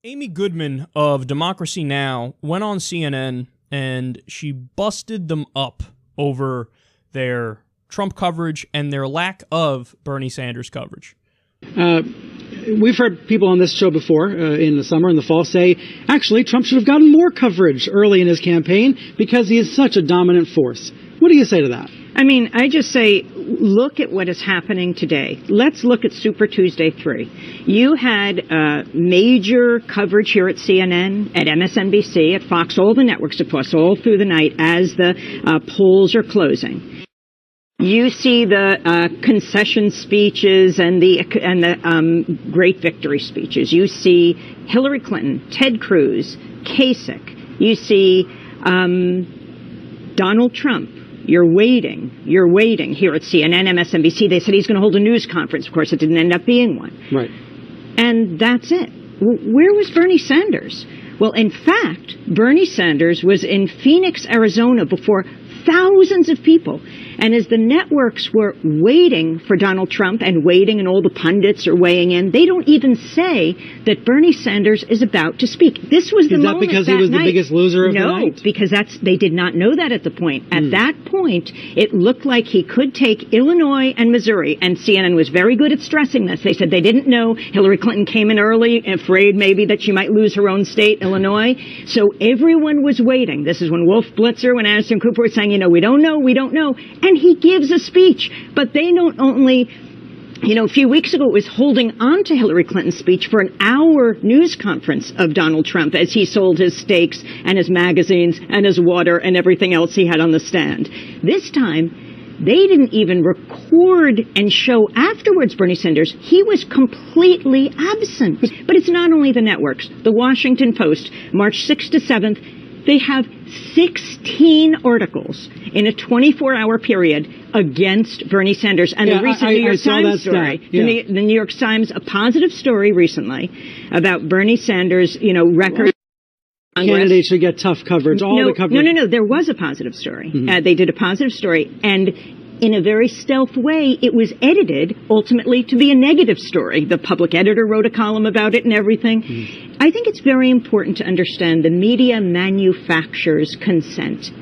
Amy Goodman of Democracy Now! Went on CNN and she busted them up over their Trump coverage and their lack of Bernie Sanders coverage. We've heard people on this show before in the summer and the fall say, actually, Trump should have gotten more coverage early in his campaign because he is such a dominant force. What do you say to that? I mean, I just say, look at what is happening today. Let's look at Super Tuesday 3. You had major coverage here at CNN, at MSNBC, at Fox, all the networks, of course, all through the night as the polls are closing. You see the concession speeches and the great victory speeches. You see Hillary Clinton, Ted Cruz, Kasich. You see Donald Trump. You're waiting here at CNN, MSNBC. They said he's going to hold a news conference. Of course, it didn't end up being one. Right. And that's it. Where was Bernie Sanders? Well, in fact, Bernie Sanders was in Phoenix, Arizona before thousands of people. And as the networks were waiting for Donald Trump and waiting and all the pundits are weighing in, they don't even say that Bernie Sanders is about to speak. This was the moment because that he was night. The biggest loser of the night? No, because they did not know that at the point. At that point, it looked like he could take Illinois and Missouri, and CNN was very good at stressing this. They said they didn't know. Hillary Clinton came in early, afraid maybe that she might lose her own state, Illinois. So everyone was waiting. This is when Wolf Blitzer, when Anderson Cooper was saying, we don't know. And he gives a speech, but they don't only, a few weeks ago it was holding on to Hillary Clinton's speech for an hour news conference of Donald Trump as he sold his steaks and his magazines and his water and everything else he had on the stand. This time, they didn't even record and show afterwards Bernie Sanders. He was completely absent. But it's not only the networks. The Washington Post, March 6th to 7th, they have 16 articles in a 24-hour period against Bernie Sanders. And the recent New York Times story, the New York Times, a positive story recently about Bernie Sanders, record. Candidates should get tough coverage. The coverage. No. There was a positive story. They did a positive story. And in a very stealth way, it was edited ultimately to be a negative story. The public editor wrote a column about it and everything. I think it's very important to understand the media manufactures consent.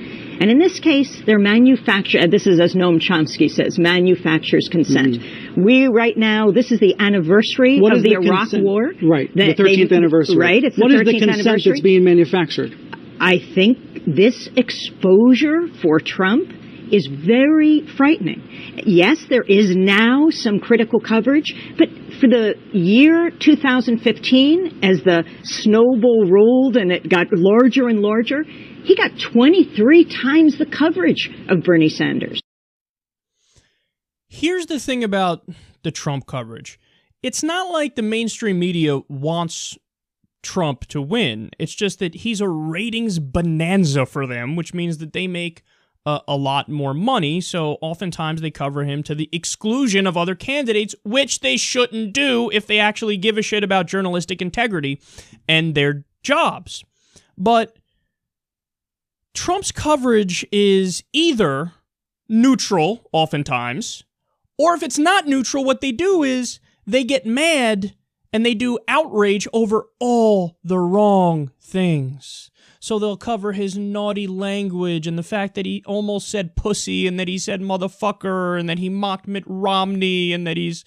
And in this case, they're this is as Noam Chomsky says, manufactures consent. We right now, this is the anniversary of the Iraq War. Right, the 13th anniversary. Right, it's the 13th anniversary. What is the consent that's being manufactured? I think this exposure for Trump is very frightening. Yes, there is now some critical coverage, but for the year 2015, as the snowball rolled and it got larger and larger, he got 23 times the coverage of Bernie Sanders. Here's the thing about the Trump coverage. It's not like the mainstream media wants Trump to win. It's just that he's a ratings bonanza for them, which means that they make a lot more money, so oftentimes they cover him to the exclusion of other candidates, which they shouldn't do if they actually give a shit about journalistic integrity and their jobs. But Trump's coverage is either neutral, oftentimes, or if it's not neutral, what they do is they get mad and they do outrage over all the wrong things. So they'll cover his naughty language and the fact that he almost said pussy and that he said motherfucker and that he mocked Mitt Romney and that he's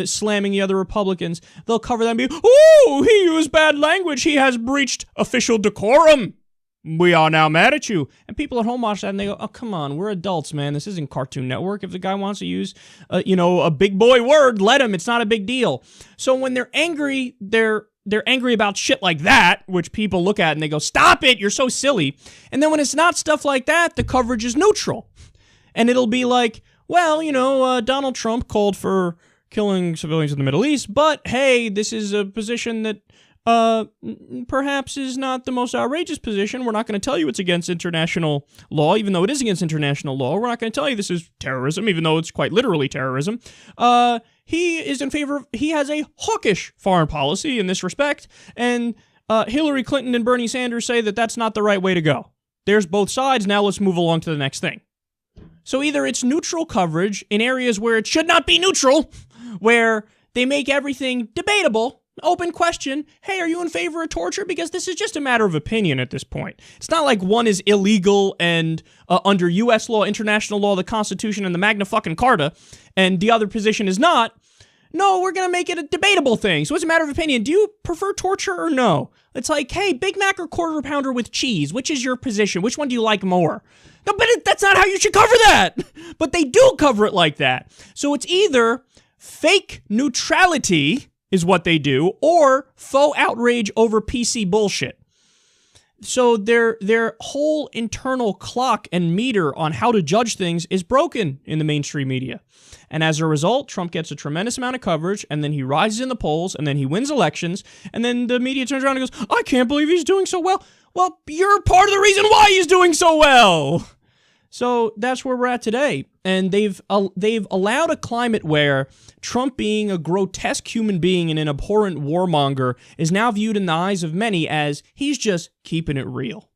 slamming the other Republicans. They'll cover that and be, oh, he used bad language. He has breached official decorum. We are now mad at you. And people at home watch that and they go, oh, come on, we're adults, man. This isn't Cartoon Network. If the guy wants to use, a big boy word, let him. It's not a big deal. So when they're angry, they're angry about shit like that, which people look at and they go, stop it, you're so silly. And then when it's not stuff like that, the coverage is neutral. And it'll be like, well, Donald Trump called for killing civilians in the Middle East, but hey, this is a position that perhaps is not the most outrageous position. We're not going to tell you it's against international law, even though it is against international law. We're not going to tell you this is terrorism, even though it's quite literally terrorism. He is in favor of, he has a hawkish foreign policy in this respect, and Hillary Clinton and Bernie Sanders say that that's not the right way to go. There's both sides. Now let's move along to the next thing. So either it's neutral coverage in areas where it should not be neutral, where they make everything debatable, Open question, hey, are you in favor of torture? Because this is just a matter of opinion at this point. It's not like one is illegal and under U.S. law, international law, the Constitution, and the Magna fucking Carta, and the other position is not. No, we're going to make it a debatable thing. So it's a matter of opinion. Do you prefer torture or no? It's like, hey, Big Mac or quarter pounder with cheese? Which is your position? Which one do you like more? No, but that's not how you should cover that. But they do cover it like that. So it's either fake neutrality is what they do, or faux outrage over PC bullshit. So their whole internal clock and meter on how to judge things is broken in the mainstream media. And as a result, Trump gets a tremendous amount of coverage, and then he rises in the polls, and then he wins elections, and then the media turns around and goes, I can't believe he's doing so well. Well, you're part of the reason why he's doing so well. So that's where we're at today. And they've allowed a climate where Trump, being a grotesque human being and an abhorrent warmonger, is now viewed in the eyes of many as he's just keeping it real.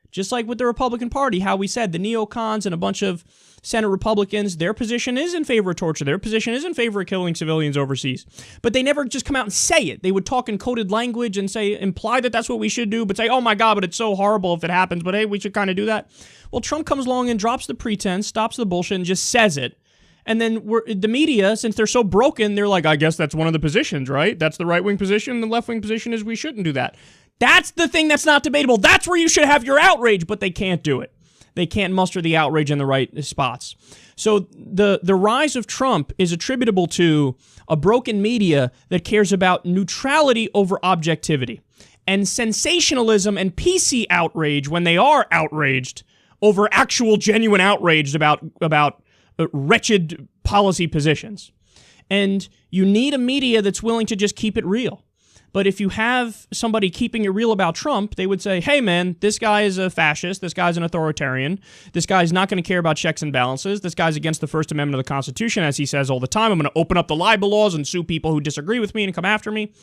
Just like with the Republican Party, how we said the neocons and a bunch of Senate Republicans, their position is in favor of torture. Their position is in favor of killing civilians overseas. But they never just come out and say it. They would talk in coded language and imply that that's what we should do, but say, oh my God, but it's so horrible if it happens, but hey, we should kind of do that. Well, Trump comes along and drops the pretense, stops the bullshit, and just says it. And then the media, since they're so broken, they're like, I guess that's one of the positions, right? That's the right-wing position. The left-wing position is we shouldn't do that. That's the thing that's not debatable. That's where you should have your outrage, but they can't do it. They can't muster the outrage in the right spots. So the rise of Trump is attributable to a broken media that cares about neutrality over objectivity, and sensationalism and PC outrage when they are outraged over actual genuine outrage about wretched policy positions. And you need a media that's willing to just keep it real. But if you have somebody keeping it real about Trump, they would say, hey, man, this guy is a fascist. This guy's an authoritarian. This guy's not going to care about checks and balances. This guy's against the First Amendment of the Constitution, as he says all the time. I'm going to open up the libel laws and sue people who disagree with me and come after me.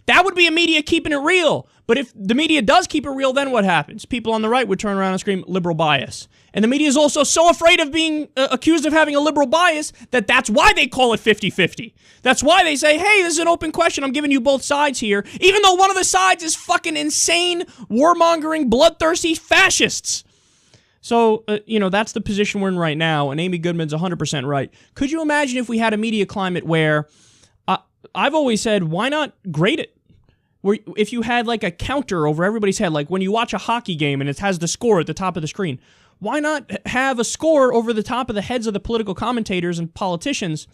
That would be a media keeping it real. But if the media does keep it real, then what happens? People on the right would turn around and scream liberal bias. And the media is also so afraid of being accused of having a liberal bias that's why they call it 50-50. That's why they say, hey, this is an open question. I'm giving you both sides here. Even though one of the sides is fucking insane, warmongering, bloodthirsty fascists. So, that's the position we're in right now. And Amy Goodman's 100% right. Could you imagine if we had a media climate where I've always said, why not grade it? Where if you had like a counter over everybody's head, like when you watch a hockey game and it has the score at the top of the screen, why not have a score over the top of the heads of the political commentators and politicians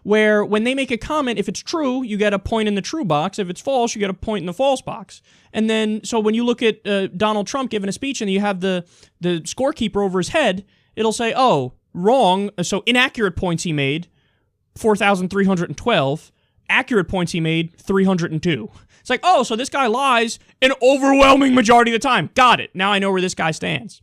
where when they make a comment, if it's true, you get a point in the true box. If it's false, you get a point in the false box. And then, so when you look at Donald Trump giving a speech and you have the scorekeeper over his head, it'll say, oh, wrong. So inaccurate points he made, 4,312. Accurate points he made, 302. It's like, oh, so this guy lies an overwhelming majority of the time. Got it. Now I know where this guy stands.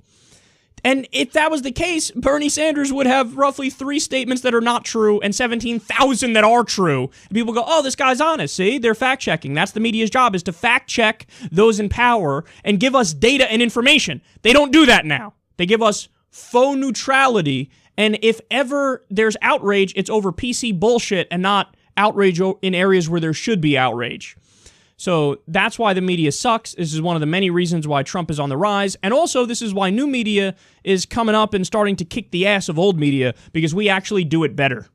And if that was the case, Bernie Sanders would have roughly 3 statements that are not true and 17,000 that are true. And people go, oh, this guy's honest. See, they're fact-checking. That's the media's job, is to fact-check those in power and give us data and information. They don't do that now. They give us faux neutrality. And if ever there's outrage, it's over PC bullshit and not outrage in areas where there should be outrage. So that's why the media sucks. This is one of the many reasons why Trump is on the rise. And also, this is why new media is coming up and starting to kick the ass of old media, because we actually do it better.